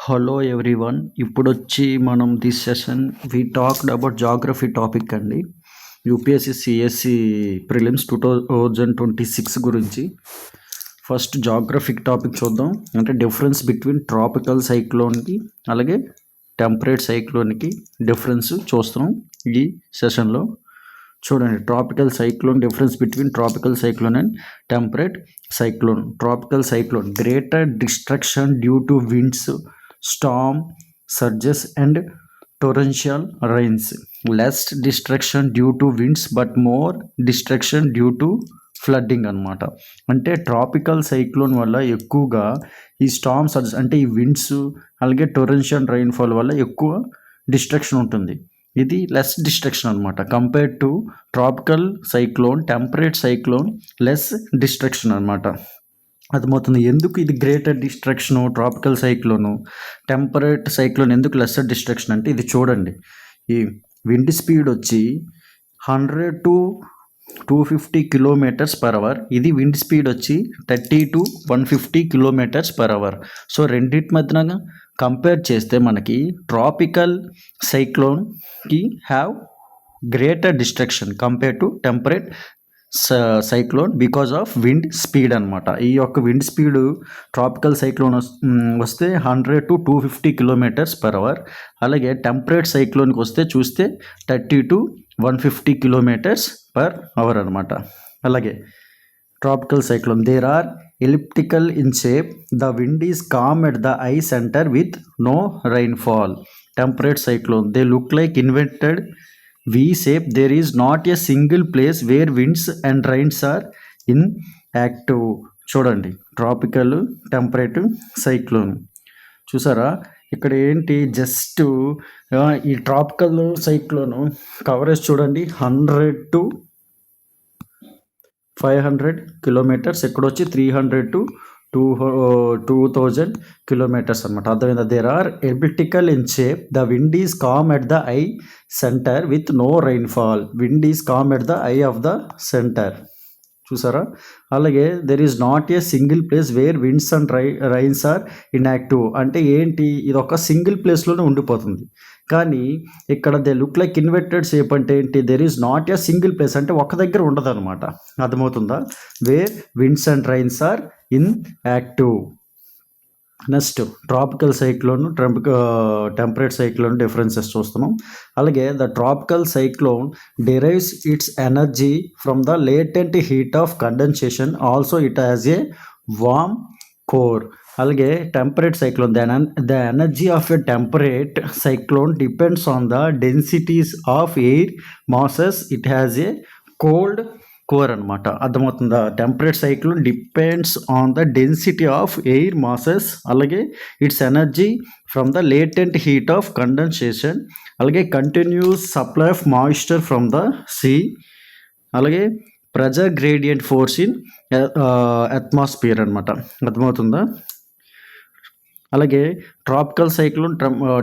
Hello everyone. ఇప్పుడొచ్చి మనం this session we talked about geography topic అండి. యూపీఎస్సీ సిఎస్సి ప్రిలిమ్స్ 2026 గురించి. ఫస్ట్ జాగ్రఫిక్ టాపిక్ చూద్దాం. అంటే డిఫరెన్స్ బిట్వీన్ ట్రాపికల్ సైక్లోన్కి అలాగే టెంపరేట్ సైక్లోన్కి డిఫరెన్స్ చూస్తాం ఈ సెషన్లో. చూడండి, tropical cyclone difference between tropical cyclone and temperate cyclone. Tropical cyclone greater destruction due to winds, storm surges and torrential rains. Less destruction due to winds but more destruction due to flooding అనమాట. అంటే tropical cyclone వల్ల ఎక్కువగా ఈ Storm surges అంటే ఈ winds అలాగే torrential rainfall వల్ల ఎక్కువ డిస్ట్రక్షన్ ఉంటుంది. ఇది లెస్ డిస్ట్రక్షన్ అనమాట. Compare to tropical cyclone, temperate cyclone less destruction అనమాట. అర్థమవుతుంది ఎందుకు ఇది greater destruction tropical cyclone, temperate cyclone ఎందుకు లెస్సర్ డిస్ట్రక్షన్ అంటే ఇది చూడండి. ఈ విండ్ స్పీడ్ వచ్చి 100 to 250 km/h. ఇది విండ్ స్పీడ్ వచ్చి 30 to 150 km/h. సో రెండింటి మధ్యన కంపేర్ చేస్తే మనకి ట్రాపికల్ సైక్లోన్కి have greater destruction compare to temperate cyclone because of wind speed అనమాట. ఈ యొక్క విండ్ స్పీడ్ ట్రాపికల్ సైక్లోన్ వస్తే 100 to 250 km/h. అలాగే టెంపరేట్ సైక్లోన్కి వస్తే చూస్తే 30 to 150 km/h అనమాట. అలాగే tropical cyclone there are elliptical in shape. The wind is calm at the eye centre with no rainfall. Temperate cyclone they look like invented V shape. There is not a single place where winds and rains are inactive. చూడండి, tropical temperate cyclone చూసారా. ఇక్కడ ఏంటి just ఈ tropical cyclone coverage చూడండి 100 to 500 km. ఇక్కడ వచ్చి 300 to 2000 km అనమాట. అర్థమైందా? There are elliptical in shape. The wind is calm at the eye centre with no rainfall. Wind is calm at the eye of the centre. చూసారా. అలాగే there is not a single place where winds and rains are inactive. అంటే ఏంటి, ఇది ఒక single ప్లేస్లోనే ఉండిపోతుంది. కానీ ఇక్కడ they look like inverted shape అంటే ఏంటి, there is not a single place అంటే ఒక దగ్గర ఉండదు అనమాట. అర్థమవుతుందా? Where winds and rains are inactive. Next tropical cyclone, temperate cyclone differences చూస్తున్నాం. అలాగే the tropical cyclone derives its energy from the latent heat of condensation. Also it has a warm core. అలాగే temperate cyclone the energy of a temperate cyclone depends on the densities of air masses. It has a cold core అనమాట. అర్థమవుతుందా? Temperate cyclone depends on the density of air masses. అలాగే its energy from the latent heat of condensation. అలాగే continuous supply of moisture from the sea. అలాగే pressure gradient force in atmosphere అనమాట. అర్థమవుతుందా? అలాగే tropical cyclone,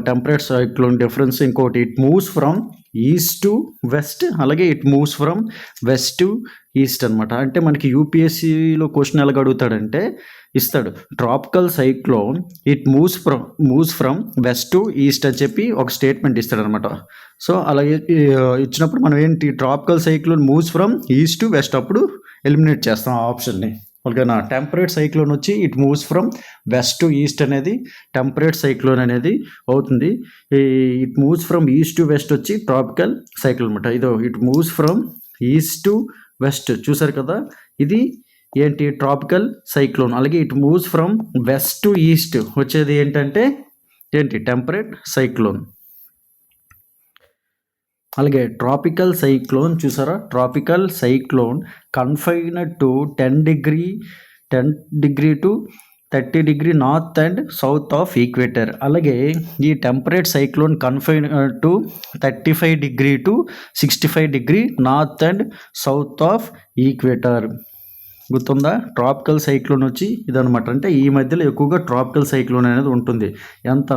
temperate cyclone difference ఇంకోటి, it moves from east to west. అలాగే it moves from west to east అనమాట. అంటే మనకి యూపీఎస్సీలో క్వశ్చన్ ఎలాగ అడుగుతాడంటే ఇస్తాడు, tropical cyclone it moves from west to east అని చెప్పి ఒక స్టేట్మెంట్ ఇస్తాడు అనమాట. సో అలాగే ఇచ్చినప్పుడు మనం ఏంటి, tropical cyclone moves from east to west, అప్పుడు ఎలిమినేట్ చేస్తాం ఆ ఆప్షన్ని. ఓకేనా. టెంపరేట్ సైక్లోన్ వచ్చి it moves from west to east అనేది టెంపరేట్ సైక్లోన్ అనేది అవుతుంది. It moves from east to west వచ్చి ట్రాపికల్ సైక్లోన్ అనమాట. ఇదో it moves from east to west చూసారు కదా, ఇది ఏంటి ట్రాపికల్ సైక్లోన్. అలాగే it moves from west to east వచ్చేది ఏంటంటే ఏంటి టెంపరేట్ సైక్లోన్. అలాగే ట్రాపికల్ సైక్లోన్ చూసారా, tropical cyclone confined to 10 degree to 30 degree north and south of equator. అలాగే ఈ temperate cyclone confine to 35 degree to 65 degree north and south of equator. గుర్తుందా? Tropical cyclone వచ్చి ఇదనమాట. అంటే ఈ మధ్యలో ఎక్కువగా ట్రాపికల్ సైక్లోన్ అనేది ఉంటుంది. ఎంత,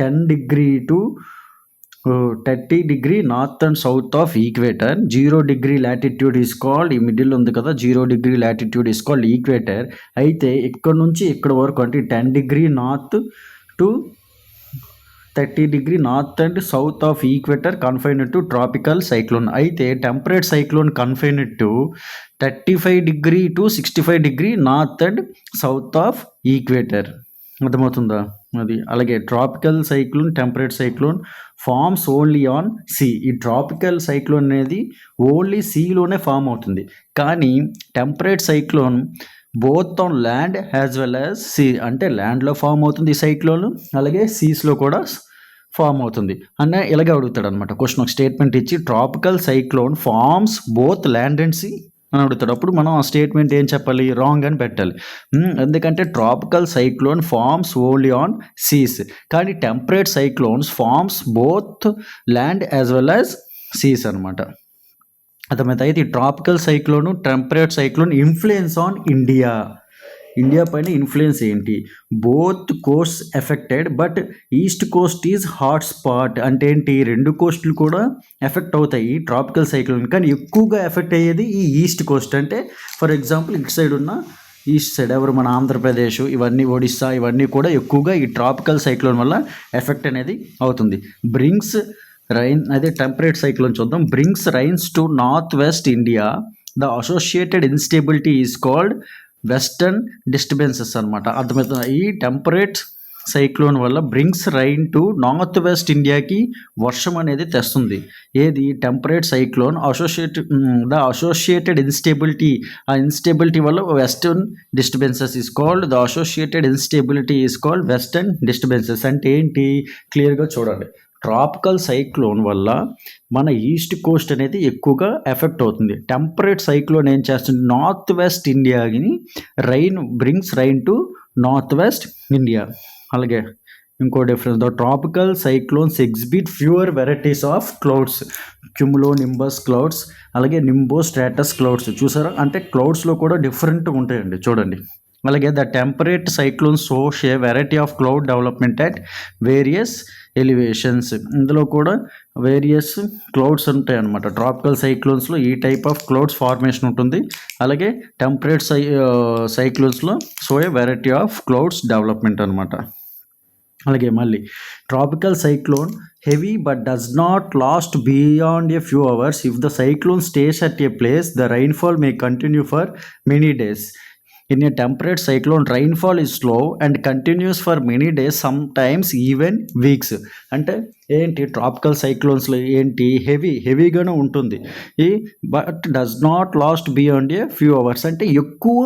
10 degree to 30 degree north and south of equator. 0 degree latitude is called, ఈ మిడిల్ ఉంది కదా 0 degree latitude is called equator. అయితే ఇక్కడ నుంచి ఇక్కడ వరకు అంటే 10 degree north to 30° north and south of equator confined to tropical cyclone. అయితే temperate cyclone confined to 35° to 65° north and south of equator. అర్థమవుతుందా? అది అలాగే tropical cyclone, temperate cyclone forms only on sea. ఈ ట్రాపికల్ సైక్లోన్ అనేది only సీలోనే form అవుతుంది. కానీ temperate cyclone both on land as well as sea, అంటే ల్యాండ్లో ఫామ్ అవుతుంది ఈ సైక్లోన్, అలాగే సీస్లో కూడా ఫామ్ అవుతుంది అన్న ఇలాగే అడుగుతాడు అనమాట. క్వశ్చన్ ఒక స్టేట్మెంట్ ఇచ్చి tropical cyclone forms both land and sea అని అడుగుతాడు. అప్పుడు మనం ఆ స్టేట్మెంట్ ఏం చెప్పాలి? రాంగ్ అని పెట్టాలి. ఎందుకంటే tropical cyclone forms only on seas, కానీ temperate cyclones forms both land as well as seas అనమాట. అర్థమైతే? అయితే ఈ tropical cyclone, temperate cyclone influence on India పైన ఇన్ఫ్లుయెన్స్ ఏంటి? Both coast affected but east coast is hot spot. అంటే ఏంటి? రెండు కోస్టులు కూడా ఎఫెక్ట్ అవుతాయి ట్రాపికల్ సైక్లోన్, కానీ ఎక్కువగా ఎఫెక్ట్ అయ్యేది ఈ ఈస్ట్ కోస్ట్. అంటే ఫర్ ఎగ్జాంపుల్ ఇటు సైడ్ ఉన్న ఈస్ట్ సైడ్ మన ఆంధ్రప్రదేశ్, ఇవన్నీ ఒడిస్సా, ఇవన్నీ కూడా ఎక్కువగా ఈ ట్రాపికల్ సైక్లోన్ వల్ల ఎఫెక్ట్ అనేది అవుతుంది. బ్రింగ్స్ రైన్, అదే టెంపరేట్ సైక్లోన్ చూద్దాం. Brings rains to north west India. The associated instability is called western disturbances అనమాట. అర్థమవుతుంది? ఈ టెంపరేట్ సైక్లోన్ వల్ల brings rain to north west ఇండియాకి వర్షం అనేది తెస్తుంది. ఏది? Temperate cyclone the associated instability, ఆ ఇన్స్టెబిలిటీ వల్ల western disturbances is called the associated instability is called western disturbances. అంటే ఏంటి? క్లియర్గా చూడండి. ట్రాపికల్ సైక్లోన్ వల్ల మన ఈస్ట్ కోస్ట్ అనేది ఎక్కువగా ఎఫెక్ట్ అవుతుంది. టెంపరేట్ సైక్లోన్ ఏం చేస్తుంది? నార్త్ వెస్ట్ ఇండియాని brings rain to north west India. అలాగే ఇంకో difference, the tropical cyclones exhibit fewer varieties of clouds. Cumulonimbus clouds, అలాగే నింబో స్ట్రాటస్ క్లౌడ్స్. చూసారా? అంటే క్లౌడ్స్లో కూడా డిఫరెంట్ ఉంటాయండి, చూడండి. అలాగే the temperate cyclone shows A variety of cloud development at various elevations. ఇందులో కూడా వేరియస్ క్లౌడ్స్ ఉంటాయి అన్నమాట. ట్రాపికల్ సైక్లోన్స్లో ఈ టైప్ ఆఫ్ క్లౌడ్స్ ఫార్మేషన్ ఉంటుంది. అలాగే టెంపరేట్ సైక్లోన్స్లో show a variety of clouds development అనమాట. అలాగే మళ్ళీ tropical cyclone heavy but does not last beyond a few hours. If the cyclone stays at a place, the rainfall may continue for many days. In a temperate cyclone, rainfall is slow and continues for many days, sometimes even weeks. అంటే ఏంటి? Tropical సైక్లోన్స్లో ఏంటి? హెవీగానే ఉంటుంది, but does not lost beyond a few hours. అంటే ఎక్కువ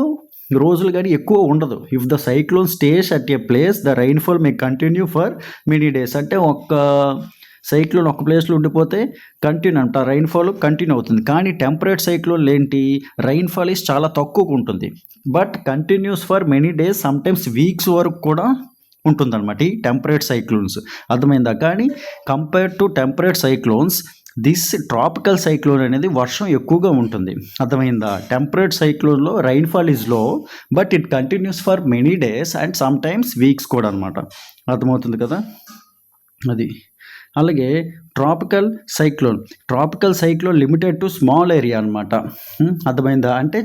రోజులు కానీ ఎక్కువ ఉండదు. If the cyclone stays at a place, the rainfall May continue for many days. అంటే ఒక సైక్లోన్ ఒక ప్లేస్లో ఉండిపోతే రైన్ఫాల్ కంటిన్యూ అవుతుంది. కానీ టెంపరేట్ సైక్లోన్ ఏంటి? రైన్ఫాల్ ఈస్ చాలా తక్కువగా ఉంటుంది, but continues for many days, sometimes weeks వరకు కూడా ఉంటుందన్నమాట ఈ టెంపరేట్ సైక్లోన్స్. అర్థమైందా? కానీ compare to temperate cyclones, this tropical cyclone అనేది వర్షం ఎక్కువగా ఉంటుంది. అర్థమైందా? టెంపరేట్ సైక్లోన్లో rainfall is low, but it continues for many days and sometimes weeks కూడా అనమాట. అర్థమవుతుంది కదా? అది. అలాగే tropical cyclone limited to small area అనమాట. అర్థమైందా? అంటే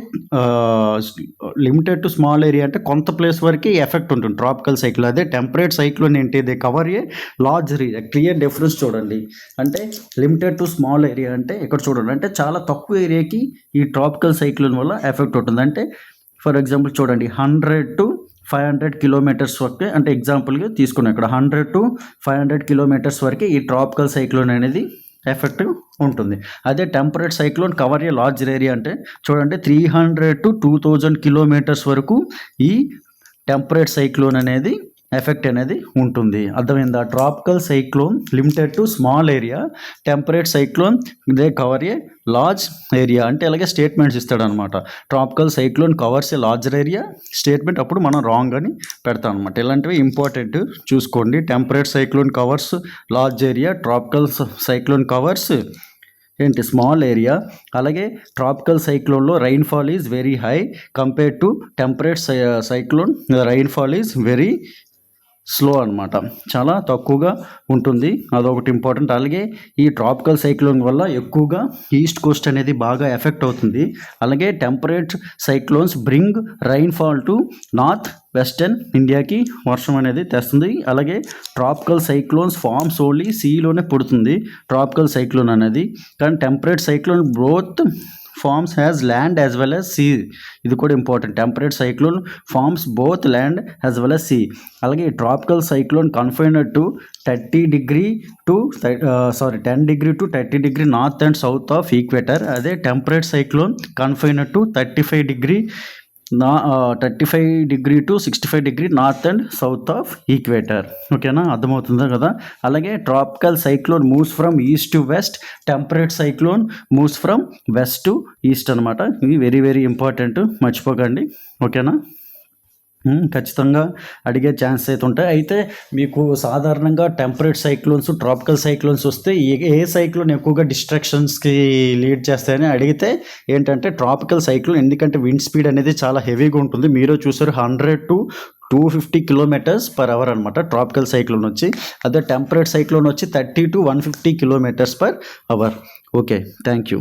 లిమిటెడ్ టు స్మాల్ ఏరియా అంటే కొంత ప్లేస్ వరకు ఎఫెక్ట్ ఉంటుంది ట్రాపికల్ సైక్లోన్. అదే టెంపరేట్ సైక్లోన్ ఏంటి? They cover a large area. Clear difference చూడండి. అంటే లిమిటెడ్ టు స్మాల్ ఏరియా అంటే ఇక్కడ చూడండి, అంటే చాలా తక్కువ ఏరియాకి ఈ ట్రాపికల్ సైక్లోన్ వల్ల ఎఫెక్ట్ ఉంటుంది. అంటే ఫర్ ఎగ్జాంపుల్ చూడండి, 100 to 500 కిలోమీటర్స్ వరకే, అంటే ఎగ్జాంపుల్గా తీసుకున్నాం ఇక్కడ 100 to 500 కిలోమీటర్స్ వరకే ఈ ట్రాపికల్ సైక్లోన్ అనేది ఎఫెక్ట్ ఉంటుంది. అదే temperate cyclone cover a large area అంటే చూడండి 300 to 2000 కిలోమీటర్స్ వరకు ఈ టెంపరేట్ సైక్లోన్ అనేది ఎఫెక్ట్ అనేది ఉంటుంది. అర్థమైందా? Tropical cyclone limited to small area, temperate cyclone they cover a large area. అంటే ఇలాగే స్టేట్మెంట్స్ ఇస్తాడనమాట. Tropical cyclone covers a larger area statement, అప్పుడు మనం రాంగ్ అని పెడతాం అనమాట. ఇలాంటివి ఇంపార్టెంట్ చూసుకోండి. Temperate cyclone covers large area, tropical cyclone covers ఏంటి? Small area. అలాగే ట్రాపికల్ సైక్లోన్లో rainfall is very high compared to temperate cyclone rainfall is very slow అనమాట, చాలా తక్కువగా ఉంటుంది, అదొకటి ఇంపార్టెంట్. అలాగే ఈ ట్రాపికల్ సైక్లోన్ వల్ల ఎక్కువగా ఈస్ట్ కోస్ట్ అనేది బాగా ఎఫెక్ట్ అవుతుంది. అలాగే temperate cyclones bring rainfall to north western ఇండియాకి వర్షం అనేది తెస్తుంది. అలాగే ట్రాపికల్ సైక్లోన్స్ ఫార్మ్స్ ఓన్లీ సీలోనే పుడుతుంది ట్రాపికల్ సైక్లోన్ అనేది, కానీ temperate cyclone both forms has land as well as sea. ఇది కూడా important. Temperate cyclone forms both land as well as sea. అలాగే tropical cyclone confined to 10 degree to 30 degree north and south of equator. అదే temperate cyclone confined to 35 degree to 65 degree north and south of equator. ఓకేనా, అర్థమవుతుందా కదా. అలాగే tropical cyclone moves from east to west, temperate cyclone moves from west to east అనమాట. ఇది very very important, మర్చిపోకండి. ఓకేనా, ఖచ్చితంగా అడిగే ఛాన్స్ అయితే ఉంటాయి. అయితే మీకు సాధారణంగా టెంపరేట్ సైక్లోన్స్, ట్రాపికల్ సైక్లోన్స్ వస్తే ఏ సైక్లోన్ ఎక్కువగా డిస్ట్రాక్షన్స్కి లీడ్ చేస్తాయని అడిగితే ఏంటంటే ట్రాపికల్ సైక్లోన్, ఎందుకంటే విండ్ స్పీడ్ అనేది చాలా హెవీగా ఉంటుంది. మీరు చూసారు 100 to 250 km/h అనమాట ట్రాపికల్ సైక్లోన్ వచ్చి. అదే టెంపరేట్ సైక్లోన్ వచ్చి 30 to 150 km/h. Okay, thank you.